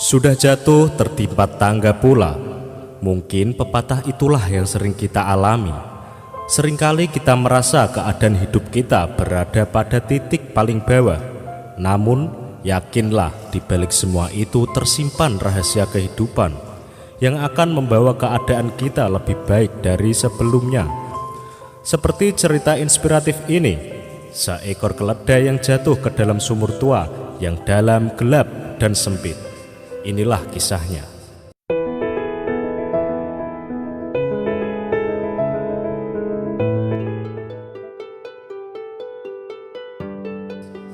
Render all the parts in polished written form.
Sudah jatuh tertimpa tangga pula. Mungkin pepatah itulah yang sering kita alami. Seringkali kita merasa keadaan hidup kita berada pada titik paling bawah. Namun, yakinlah di balik semua itu tersimpan rahasia kehidupan yang akan membawa keadaan kita lebih baik dari sebelumnya. Seperti cerita inspiratif ini, seekor keledai yang jatuh ke dalam sumur tua yang dalam, gelap, dan sempit. Inilah kisahnya.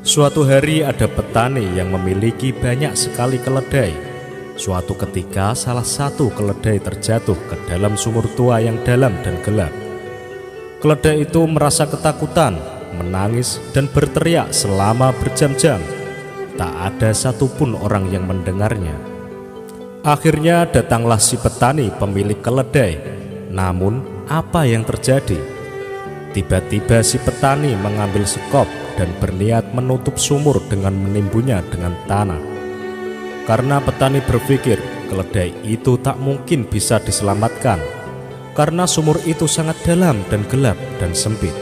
Suatu hari ada petani yang memiliki banyak sekali keledai. Suatu ketika salah satu keledai terjatuh ke dalam sumur tua yang dalam dan gelap. Keledai itu merasa ketakutan, menangis dan berteriak selama berjam-jam. Tak ada satupun orang yang mendengarnya. Akhirnya datanglah si petani pemilik keledai. Namun apa yang terjadi? Tiba-tiba si petani mengambil sekop dan berniat menutup sumur dengan menimbunnya dengan tanah. Karena petani berpikir keledai itu tak mungkin bisa diselamatkan, karena sumur itu sangat dalam dan gelap dan sempit.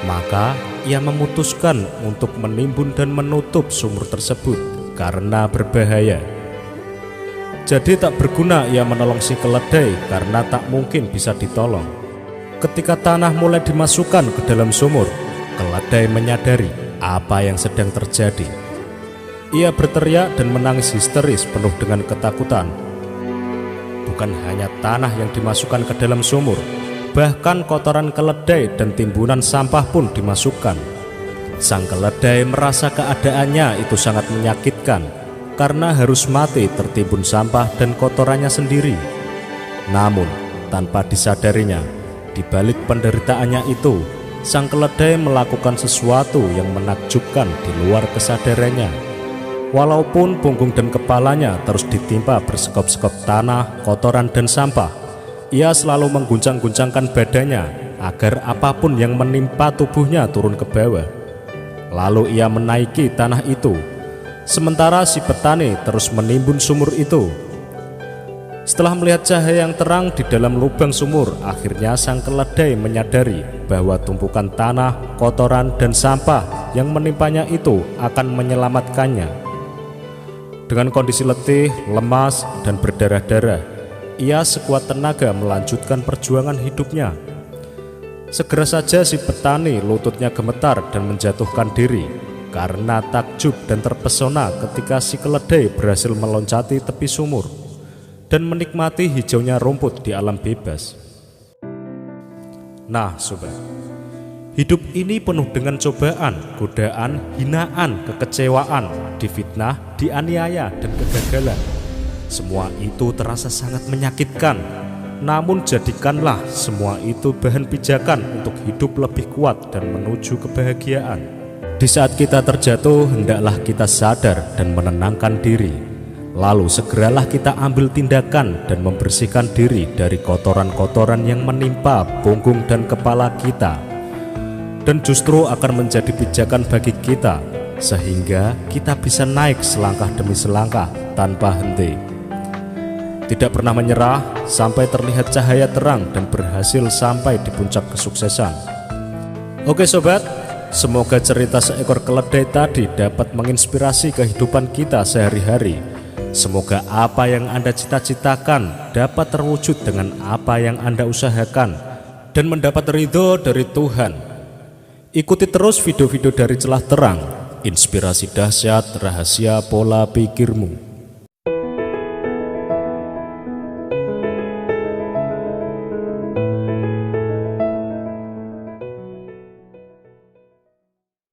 Maka ia memutuskan untuk menimbun dan menutup sumur tersebut karena berbahaya. Jadi tak berguna ia menolong si keledai karena tak mungkin bisa ditolong. Ketika tanah mulai dimasukkan ke dalam sumur, keledai menyadari apa yang sedang terjadi. Ia berteriak dan menangis histeris penuh dengan ketakutan. Bukan hanya tanah yang dimasukkan ke dalam sumur, bahkan kotoran keledai dan timbunan sampah pun dimasukkan. Sang keledai merasa keadaannya itu sangat menyakitkan karena harus mati tertimbun sampah dan kotorannya sendiri. Namun tanpa disadarinya, di balik penderitaannya itu, sang keledai melakukan sesuatu yang menakjubkan di luar kesadarannya. Walaupun punggung dan kepalanya terus ditimpa bersekop-sekop tanah, kotoran dan sampah, ia selalu mengguncang-guncangkan badannya agar apapun yang menimpa tubuhnya turun ke bawah. Lalu ia menaiki tanah itu, sementara si petani terus menimbun sumur itu. Setelah melihat cahaya yang terang di dalam lubang sumur, akhirnya sang keledai menyadari bahwa tumpukan tanah, kotoran, dan sampah yang menimpanya itu akan menyelamatkannya. Dengan kondisi letih, lemas, dan berdarah-darah, ia sekuat tenaga melanjutkan perjuangan hidupnya. Segera saja si petani lututnya gemetar dan menjatuhkan diri karena takjub dan terpesona ketika si keledai berhasil meloncati tepi sumur dan menikmati hijaunya rumput di alam bebas. Nah sobat, hidup ini penuh dengan cobaan, godaan, hinaan, kekecewaan, difitnah, dianiaya, dan kegagalan. Semua itu terasa sangat menyakitkan. Namun jadikanlah semua itu bahan pijakan untuk hidup lebih kuat dan menuju kebahagiaan. Di saat kita terjatuh, hendaklah kita sadar dan menenangkan diri. Lalu segeralah kita ambil tindakan dan membersihkan diri dari kotoran-kotoran yang menimpa punggung dan kepala kita. Dan justru akan menjadi pijakan bagi kita, sehingga kita bisa naik selangkah demi selangkah tanpa henti. Tidak pernah menyerah sampai terlihat cahaya terang dan berhasil sampai di puncak kesuksesan. Oke sobat, semoga cerita seekor keledai tadi dapat menginspirasi kehidupan kita sehari-hari. Semoga apa yang Anda cita-citakan dapat terwujud dengan apa yang Anda usahakan dan mendapat ridho dari Tuhan. Ikuti terus video-video dari Celah Terang, inspirasi dahsyat, rahasia pola pikirmu.